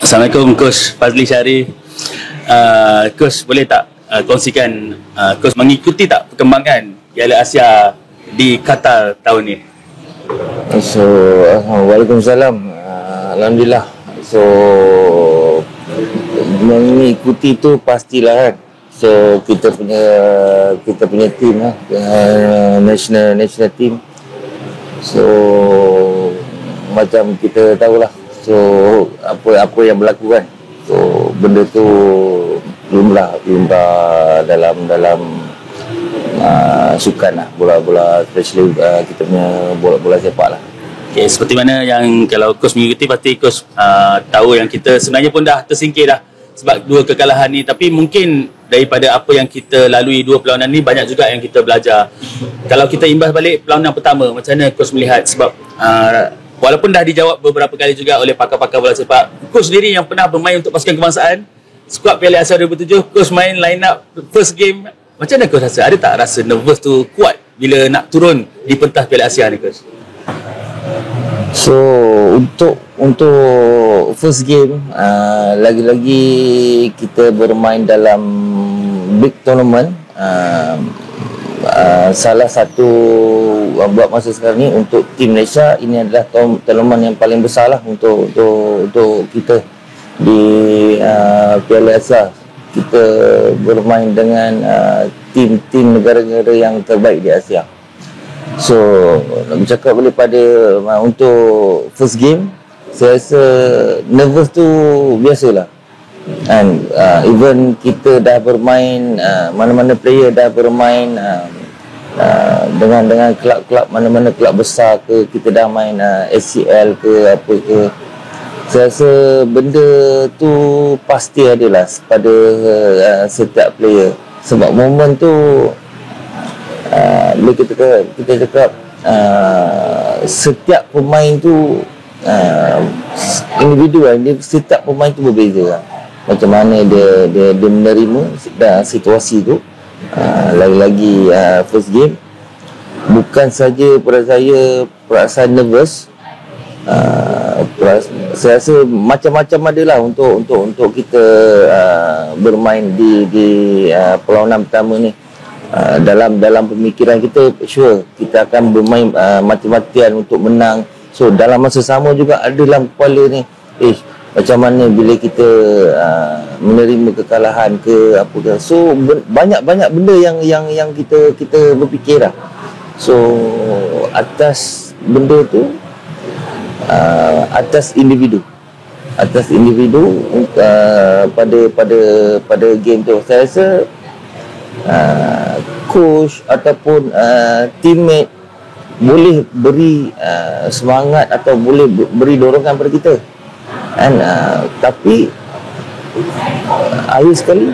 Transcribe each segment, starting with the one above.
Assalamualaikum Coach Fazli Syari. Coach boleh tak kongsikan Coach mengikuti tak perkembangan Piala Asia di Qatar tahun ni? So, Waalaikumsalam. Alhamdulillah. So, mengikuti tu pastilah kan. So, kita punya team lah, national team. So, macam kita tahulah. So, apa yang berlaku kan. So, benda tu lumrah dalam sukan lah, bola especially kita punya bola sepak lah. Okay, seperti mana yang kalau Coach mengikuti, pasti Coach tahu yang kita sebenarnya pun dah tersingkir dah sebab dua kekalahan ni. Tapi mungkin daripada apa yang kita lalui dua perlawanan ni, banyak juga yang kita belajar. Kalau kita imbas balik perlawanan pertama, macam mana Coach melihat? Sebab walaupun dah dijawab beberapa kali juga oleh pakar-pakar bola sepak, Coach sendiri yang pernah bermain untuk pasukan kebangsaan, skuad Piala Asia 2007, Coach main line up first game. Macam mana Coach rasa? Ada tak rasa nervous tu kuat bila nak turun di pentas Piala Asia ni, Coach? So, untuk first game, lagi-lagi kita bermain dalam big tournament. Salah satu buat masa sekarang ni untuk tim Malaysia, ini adalah tournament yang paling besar lah untuk kita di Piala Asia. Kita bermain dengan tim-tim negara-negara yang terbaik di Asia. So, nak bercakap boleh pada untuk first game, saya rasa nervous tu biasalah. And even kita dah bermain, mana-mana player dah bermain dengan kelab-kelab, mana-mana kelab besar ke, kita dah main ACL ke apa ke. Saya rasa benda tu pasti adalah pada setiap player. Sebab momen tu bila kita cakap setiap pemain tu individu lah, setiap pemain tu berbeza lah. Macam mana dia menerima situasi tu. Lagi-lagi first game, bukan saja pada saya perasaan nervous, saya rasa macam-macam adalah untuk kita bermain di perlawanan pertama ni. Dalam pemikiran kita, sure kita akan bermain mati-matian untuk menang. So dalam masa sama juga ada dalam kepala ni, macam mana bila kita menerima kekalahan ke apa ke. So banyak benda yang kita berfikir lah. So atas benda tu, atas individu pada game tu, saya rasa coach ataupun teammate boleh beri semangat atau boleh beri dorongan pada kita. And tapi akhir sekali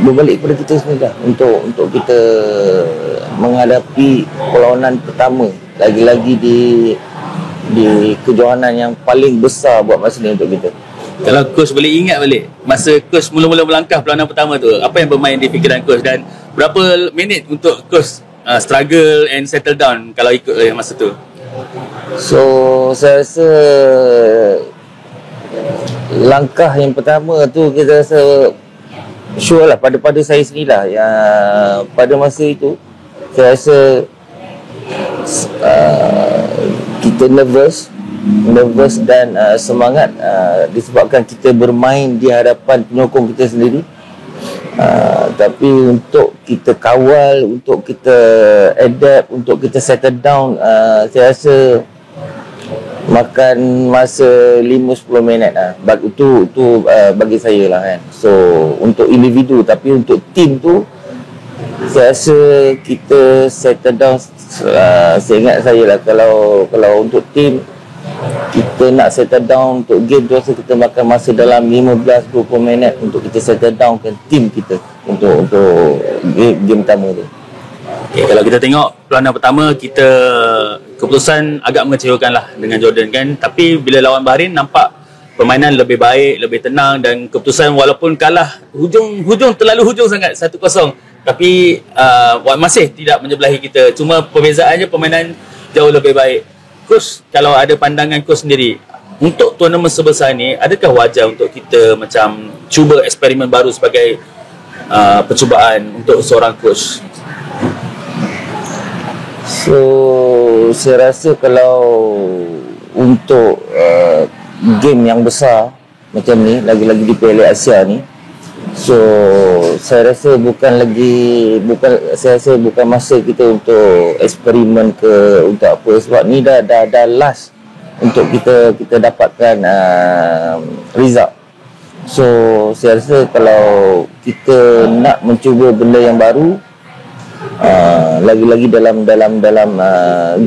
berbalik pada kita sendiri lah, untuk kita menghadapi perlawanan pertama, lagi-lagi di kejohanan yang paling besar buat masa ni untuk kita. Kalau Coach boleh ingat balik masa Coach mula-mula melangkah perlawanan pertama tu, apa yang bermain di fikiran Coach, dan berapa minit untuk Coach struggle and settle down kalau ikut masa tu? So, saya rasa langkah yang pertama tu, kita rasa sure lah pada saya sendirilah, yang pada masa itu saya rasa kita nervous dan semangat disebabkan kita bermain di hadapan penyokong kita sendiri. Tapi untuk kita kawal, untuk kita adapt, untuk kita settle down, saya rasa makan masa 5-10 minit lah. Itu bagi saya lah kan. So untuk individu, tapi untuk tim tu saya rasa kita settle down. Seingat saya lah, kalau untuk tim kita nak settle down untuk game tu, rasa kita makan masa dalam 15-20 minit untuk kita settle down ke tim kita untuk game pertama tu. Okay, kalau kita tengok perlawanan pertama, kita keputusan agak mengecewakan lah dengan Jordan kan. Tapi bila lawan Bahrain, nampak permainan lebih baik, lebih tenang, dan keputusan walaupun kalah hujung terlalu hujung sangat 1-0, tapi masih tidak menyebelahi kita. Cuma perbezaannya permainan jauh lebih baik. Coach, kalau ada pandangan Coach sendiri, untuk tournament sebesar ni, adakah wajar untuk kita macam cuba eksperimen baru sebagai percubaan untuk seorang coach? So saya rasa kalau untuk game yang besar macam ni, lagi-lagi di Piala Asia ni, so saya rasa bukan masa kita untuk eksperimen ke untuk apa, sebab ni dah last untuk kita dapatkan result. So saya rasa kalau kita nak mencuba benda yang baru, lagi-lagi dalam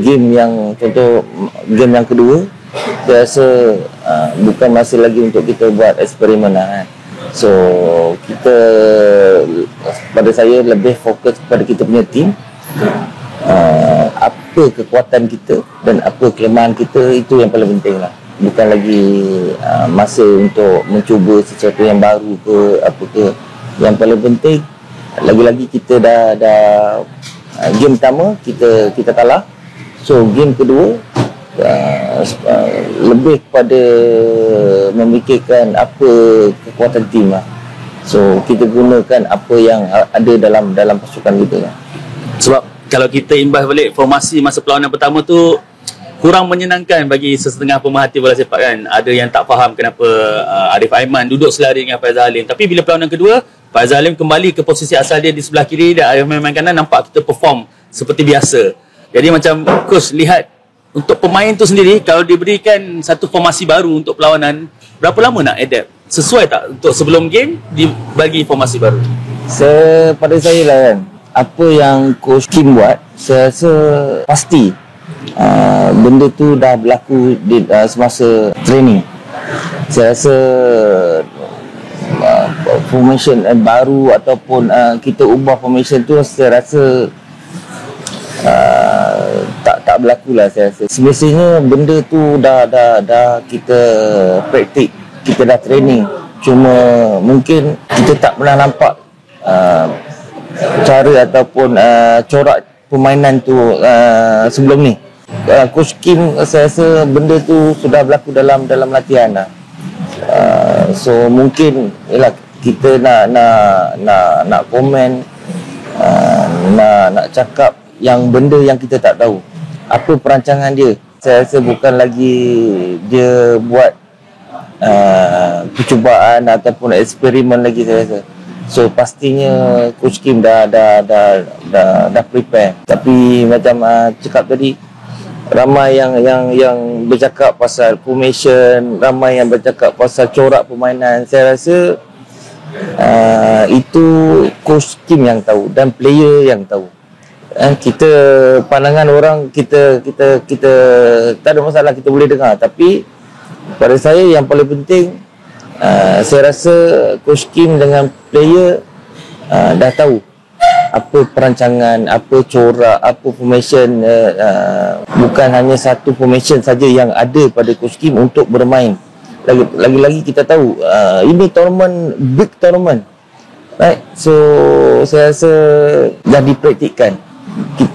game yang, contoh game yang kedua, saya rasa bukan masa lagi untuk kita buat eksperimen lah. So kita, pada saya lebih fokus kepada kita punya team, apa kekuatan kita dan apa kelemahan kita, itu yang paling penting lah. Bukan lagi masa untuk mencuba sesuatu yang baru ke apa ke. Yang paling penting, lagi-lagi kita dah game pertama kita kalah. So game kedua lebih kepada memikirkan apa kekuatan tim lah. So kita gunakan apa yang ada dalam pasukan kita lah. Sebab kalau kita imbas balik formasi masa perlawanan pertama tu, kurang menyenangkan bagi sesetengah pemerhati bola sepak kan. Ada yang tak faham kenapa Arif Aiman duduk selari dengan Faizal Halim. Tapi bila perlawanan kedua, Faizal Halim kembali ke posisi asal dia di sebelah kiri dan Arif Aiman kanan, nampak kita perform seperti biasa. Jadi macam coach lihat untuk pemain tu sendiri, kalau diberikan satu formasi baru untuk perlawanan, berapa lama nak adapt? Sesuai tak untuk sebelum game dibagi formasi baru? Pada saya lah kan, apa yang Coach Kim buat, saya rasa pasti benda tu dah berlaku di semasa training. Saya rasa formation baru ataupun kita ubah formation tu, saya rasa tak berlaku lah. Saya rasa semestinya benda tu dah kita praktik, kita dah training, cuma mungkin kita tak pernah nampak cara ataupun corak permainan tu sebelum ni. Coach Kim, saya rasa benda tu sudah berlaku dalam latihan lah. So mungkin ialah kita nak komen, nak cakap yang benda yang kita tak tahu, apa perancangan dia. Saya rasa bukan lagi dia buat percubaan ataupun eksperimen lagi, saya rasa. So pastinya Coach Kim dah prepare. Tapi macam cakap tadi, ramai yang bercakap pasal formation, ramai yang bercakap pasal corak permainan. Saya rasa itu Coach Kim yang tahu dan player yang tahu. Kita, pandangan orang, kita tak ada masalah, kita boleh dengar. Tapi pada saya yang paling penting, saya rasa Coach Kim dengan player dah tahu apa perancangan, apa corak, apa formation. Bukan hanya satu formation saja yang ada pada Coach Kim untuk bermain. Lagi-lagi kita tahu ini tournament, big tournament, right? So saya rasa dah dipraktikkan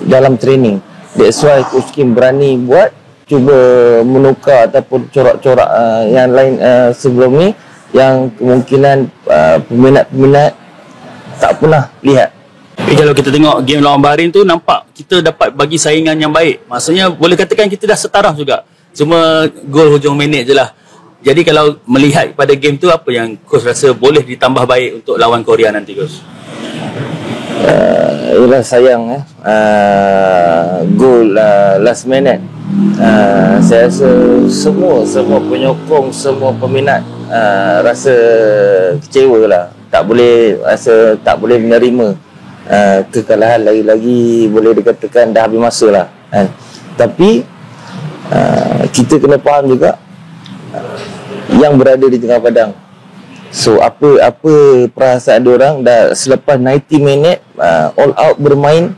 dalam training. That's why Coach Kim berani buat, cuba menukar ataupun corak-corak yang lain sebelum ni, yang kemungkinan peminat-peminat tak pernah lihat. Tapi kalau kita tengok game lawan Bahrain tu, nampak kita dapat bagi saingan yang baik. Maksudnya boleh katakan kita dah setaraf juga. Cuma gol hujung minit je lah. Jadi kalau melihat pada game tu, apa yang coach rasa boleh ditambah baik untuk lawan Korea nanti, coach? Ialah sayang gol last minute. Saya rasa semua penyokong, semua peminat rasa kecewa lah. Tak boleh menerima kekalahan. Lagi-lagi boleh dikatakan dah habis masa lah kan. Tapi kita kena faham juga yang berada di tengah padang. So apa perasaan diorang dah selepas 90 minit all out bermain.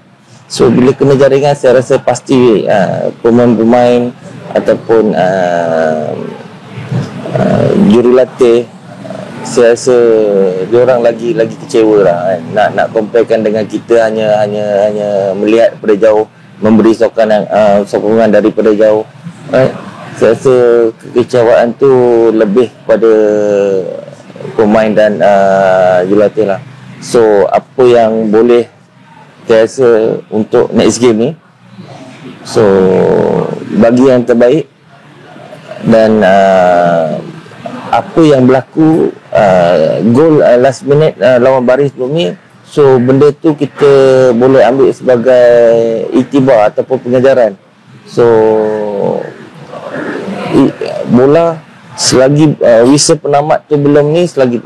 So bila kena jaringan, saya rasa pasti pemain-pemain ataupun jurulatih, saya rasa diorang lagi kecewa lah kan. Nak comparekan dengan kita hanya melihat daripada jauh, memberi sokongan daripada jauh, right? Saya rasa kekecewaan tu lebih pada pemain dan jurulatih lah. So apa yang boleh saya rasa untuk next game ni, so bagi yang terbaik, dan apa yang berlaku gol last minute lawan Baris sebelum ni, so benda tu kita boleh ambil sebagai iktibar ataupun pengajaran. So bola selagi whistle penamat tu belum ni, selagi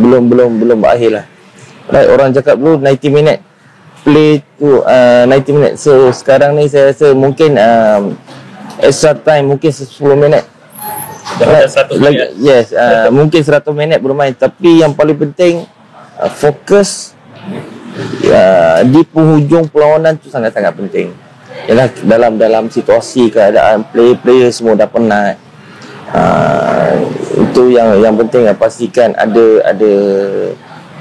belum berakhir lah. Right, orang cakap dulu 90 minit play tu 90 minit. So sekarang ni saya rasa mungkin extra time mungkin 10 minit. Dah 100 minit. Yes, mungkin 100 minit bermain, tapi yang paling penting fokus di penghujung perlawanan tu sangat-sangat penting. Yalah, dalam situasi keadaan player semua dah penat. Itu yang penting, pastikan ada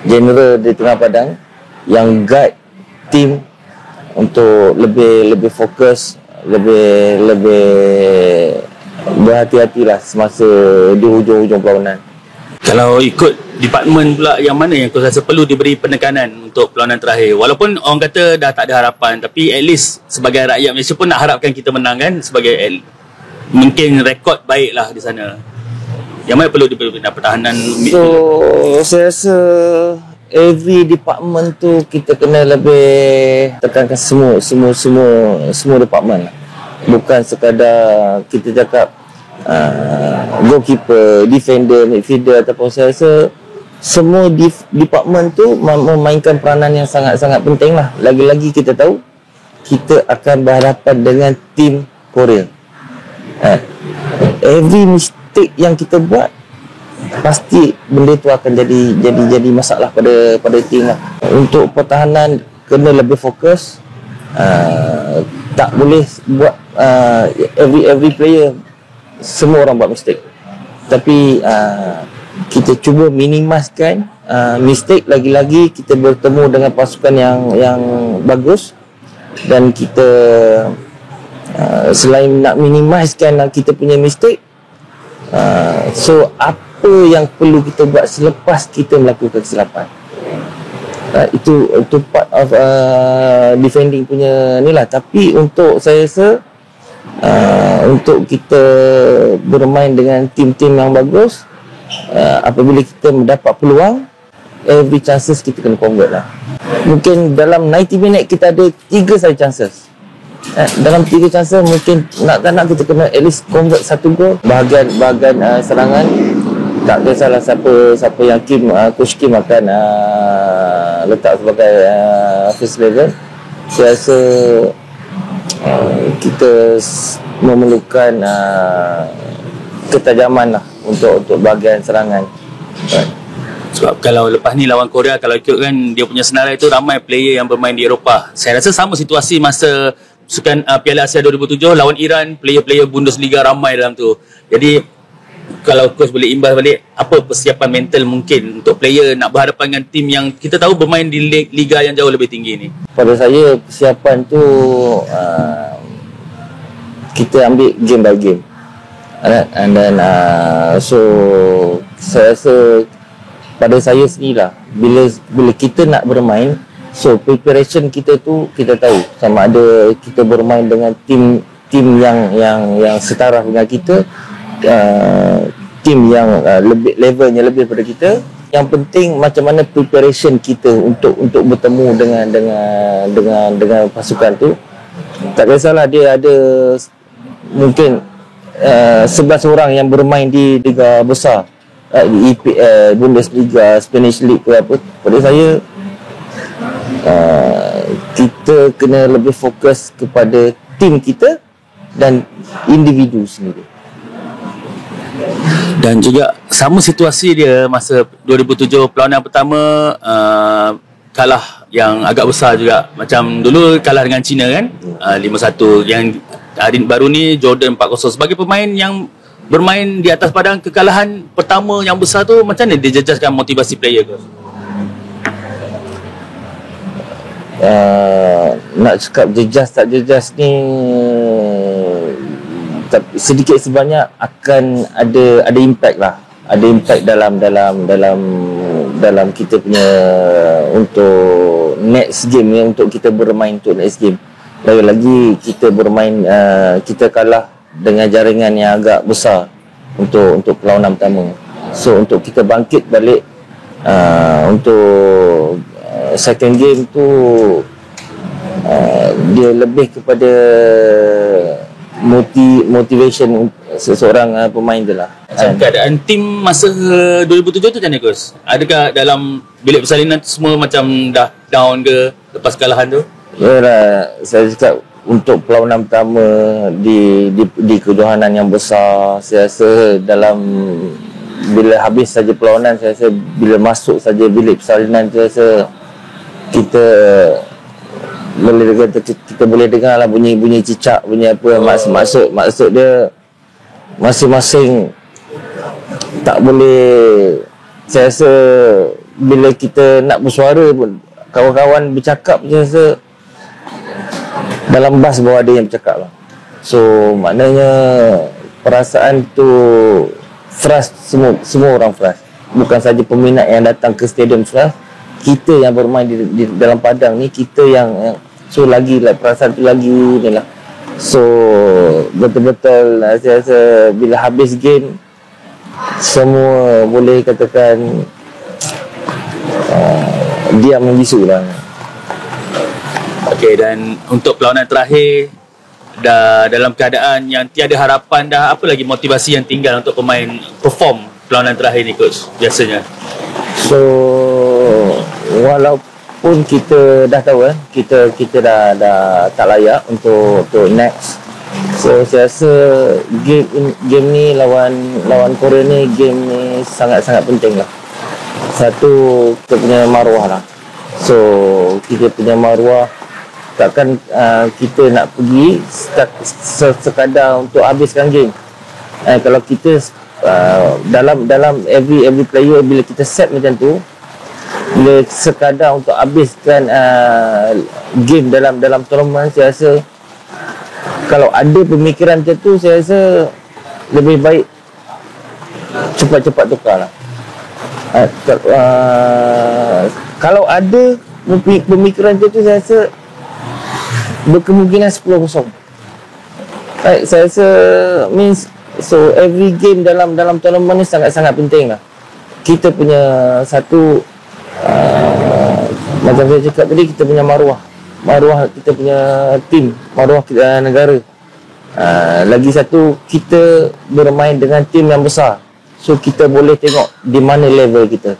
general di tengah padang yang guide team untuk lebih fokus, lebih berhati-hatilah semasa di hujung-hujung perlawanan. Kalau ikut department pula, yang mana yang kau rasa perlu diberi penekanan untuk perlawanan terakhir? Walaupun orang kata dah tak ada harapan, tapi at least sebagai rakyat Malaysia pun nak harapkan kita menang kan, sebagai mungkin rekod baik lah di sana. Yang mana perlu diberi pertahanan? So saya rasa every department tu kita kena lebih tekankan semua department lah. Bukan sekadar kita cakap goalkeeper, defender, midfielder ataupun, saya rasa semua department tu memainkan peranan yang sangat-sangat penting lah. Lagi-lagi kita tahu kita akan berhadapan dengan tim Korea. Every mistake yang kita buat, pasti benda tu akan jadi masalah pada tim lah. Untuk pertahanan kena lebih fokus. Tak boleh buat every player, semua orang buat mistake, tapi kita cuba minimaskan mistake. Lagi-lagi kita bertemu dengan pasukan yang bagus, dan kita selain nak minimaskan kita punya mistake, so apa yang perlu kita buat selepas kita melakukan kesilapan, itu part of defending punya ni lah. Tapi untuk saya rasa untuk kita bermain dengan tim-tim yang bagus, apabila kita mendapat peluang, every chances kita kena convert lah. Mungkin dalam 90 minit kita ada 3 saja chances. Dalam 3 chances mungkin nak kita kena at least convert 1 gol. Bahagian serangan tak kisahlah siapa yang coach Kim akan letak sebagai first level. Saya rasa kita memerlukan ketajaman lah untuk bahagian serangan. Sebab kalau lepas ni lawan Korea, kalau ikut kan dia punya senarai tu, ramai player yang bermain di Eropah. Saya rasa sama situasi masa sukan Piala Asia 2007 lawan Iran, player-player Bundesliga ramai dalam tu. Jadi kalau coach boleh imbas balik, apa persiapan mental mungkin untuk player nak berhadapan dengan tim yang kita tahu bermain di liga yang jauh lebih tinggi ni? Pada saya persiapan tu kita ambil game by game, and then so saya rasa pada saya sendirilah, bila kita nak bermain, so preparation kita tu kita tahu sama ada kita bermain dengan tim yang setara dengan kita, tim yang levelnya lebih pada kita. Yang penting macam mana preparation kita untuk bertemu dengan pasukan tu. Tak kisahlah dia ada mungkin 11 orang yang bermain di liga besar, di EPL, Bundesliga, Spanish League ke apa. Pada saya kita kena lebih fokus kepada tim kita dan individu sendiri. Dan juga sama situasi dia masa 2007 perlawanan pertama, kalah yang agak besar juga. Macam dulu kalah dengan China kan, 5-1. Yang hari baru ni Jordan 4-0. Sebagai pemain yang bermain di atas padang, kekalahan pertama yang besar tu, macam mana dia jejaskan motivasi player ke? Nak cakap jejas tak jejas ni, tapi sedikit sebanyak akan ada impact lah, ada impact dalam kita punya untuk next game ni, untuk kita bermain untuk next game. Lagi-lagi kita bermain, kita kalah dengan jaringan yang agak besar untuk perlawanan pertama. So untuk kita bangkit balik untuk second game tu, dia lebih kepada motivation seseorang pemain tu lah. Macam keadaan tim masa 2007 tu macam mana, Coach? Adakah dalam bilik persalinan tu semua macam dah down ke lepas kekalahan tu? Yalah, saya cakap untuk perlawanan pertama di kejohanan yang besar, saya rasa dalam bila habis saja perlawanan, saya rasa bila masuk saja bilik persalinan, saya rasa kita boleh dengar lah bunyi cicak, bunyi apa. Maksud dia masing-masing tak boleh. Saya rasa bila kita nak bersuara pun, kawan-kawan bercakap, saya rasa dalam bas baru ada yang bercakap lah. So maknanya perasaan tu frust, semua orang frust. Bukan saja peminat yang datang ke stadium frust, kita yang bermain di dalam padang ni, kita yang so lagi lah perasaan tu lagi ni lah. So betul-betul saya rasa bila habis game, semua boleh katakan diam membisu lah. Okey, dan untuk perlawanan terakhir, dah dalam keadaan yang tiada harapan dah, apa lagi motivasi yang tinggal untuk pemain perform perlawanan terakhir ni, Coach, biasanya? So walaupun kita dah tahu kita dah tak layak untuk next. So saya rasa game ni lawan Korea ni, game ni sangat-sangat penting lah. Satu, kita punya maruah lah. So kita punya maruah, takkan kita nak pergi sekadar untuk habiskan game. Kalau kita dalam every player, bila kita set macam tu, bila sekadar untuk habiskan game dalam tournament, saya rasa kalau ada pemikiran macam tu, saya rasa lebih baik cepat-cepat tukar lah. Kalau ada pemikiran macam tu, saya rasa berkemungkinan 10-0. Right, saya rasa means, so every game dalam tournament ni sangat-sangat penting lah. Kita punya satu macam saya cakap tadi, kita punya maruah kita punya tim, maruah kita negara. Lagi satu, kita bermain dengan tim yang besar, so kita boleh tengok di mana level kita.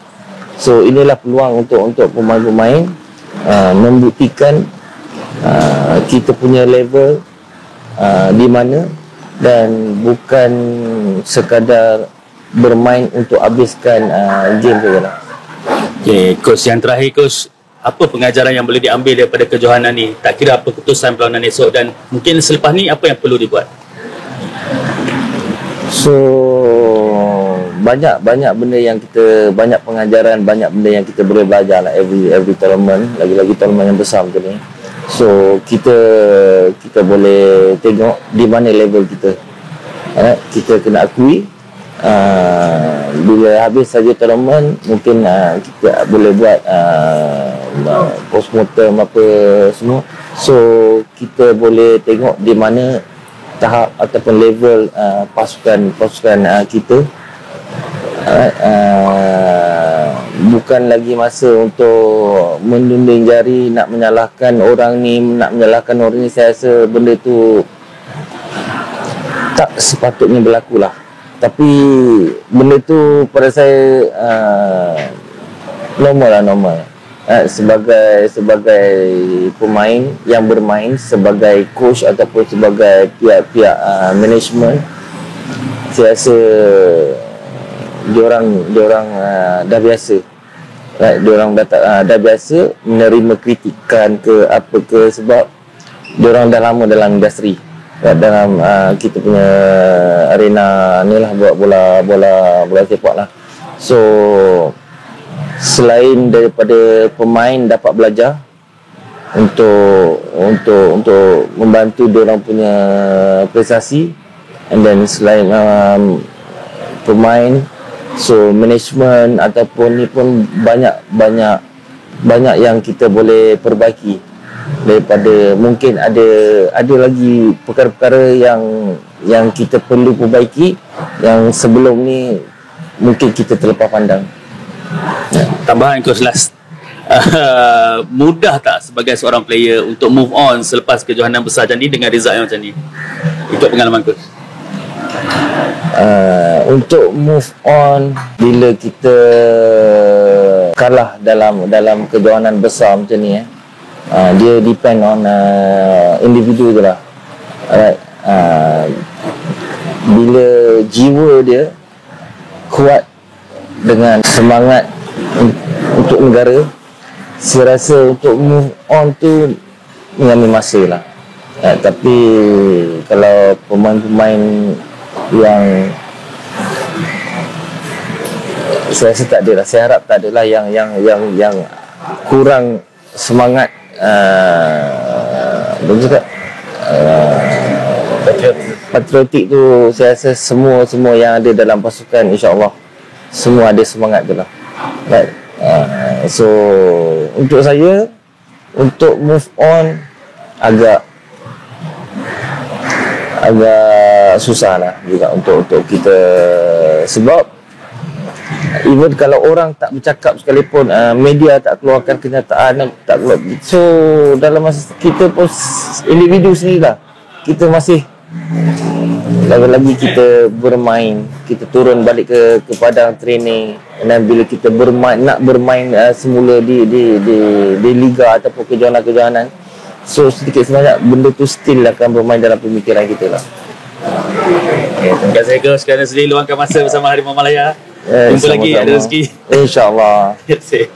So inilah peluang untuk pemain-pemain membuktikan kita punya level di mana, dan bukan sekadar bermain untuk habiskan game saja lah. Okay, Coach, yang terakhir, Coach, apa pengajaran yang boleh diambil daripada kejohanan ni, tak kira apa keputusan perlawanan esok, dan mungkin selepas ni apa yang perlu dibuat? So banyak benda yang kita, banyak pengajaran, banyak benda yang kita boleh belajar lah every tournament, lagi-lagi tournament yang besar macam ni. So kita boleh tengok di mana level kita. Kita kena akui, bila habis saja tournament, mungkin kita boleh buat postmortem apa semua. So kita boleh tengok di mana tahap ataupun level pasukan kita. Bukan lagi masa untuk menunding jari, nak menyalahkan orang ni, Saya rasa benda tu tak sepatutnya berlaku lah. Tapi benda tu pada saya normal. Sebagai pemain yang bermain, sebagai coach ataupun sebagai pihak management, saya rasa diorang dah biasa. Diorang dah biasa menerima kritikan ke apa ke, sebab diorang dah lama dalam industri, dalam kita punya arena ni lah, buat bola sepak lah. So selain daripada pemain dapat belajar untuk membantu diorang punya prestasi, and then selain pemain, so management ataupun ni pun banyak yang kita boleh perbaiki. Daripada mungkin ada lagi perkara-perkara yang kita perlu perbaiki yang sebelum ni mungkin kita terlepas pandang. Tambahan coach last, mudah tak sebagai seorang player untuk move on selepas kejohanan besar macam ni dengan result yang macam ni, ikut pengalaman coach? Untuk move on bila kita kalah dalam kejohanan besar macam ni, dia depend on individu tu lah. Alright. Bila jiwa dia kuat dengan semangat untuk negara, saya rasa untuk move on tu mengambil masa lah. Tapi kalau pemain-pemain yang saya rasa tak ada lah, saya harap tak ada lah yang kurang semangat, patriotik tu. Saya rasa semua yang ada dalam pasukan, insya-Allah semua ada semangat tu lah. Right. So untuk saya, untuk move on agak susah lah juga untuk kita, sebab even kalau orang tak bercakap sekalipun, media tak keluarkan kenyataan, tak keluar, so dalam masa kita pun individu sendirilah, kita masih lagi-lagi kita bermain, kita turun balik ke padang training, dan bila kita nak bermain semula di liga ataupun kejohanan-kejohanan, so sedikit sebanyak benda tu still akan bermain dalam pemikiran kita lah. Okay, terima kasih coach kerana sudi luangkan masa bersama Harimau Malaya. Jumpa lagi, ada rezeki, InsyaAllah. Terima kasih.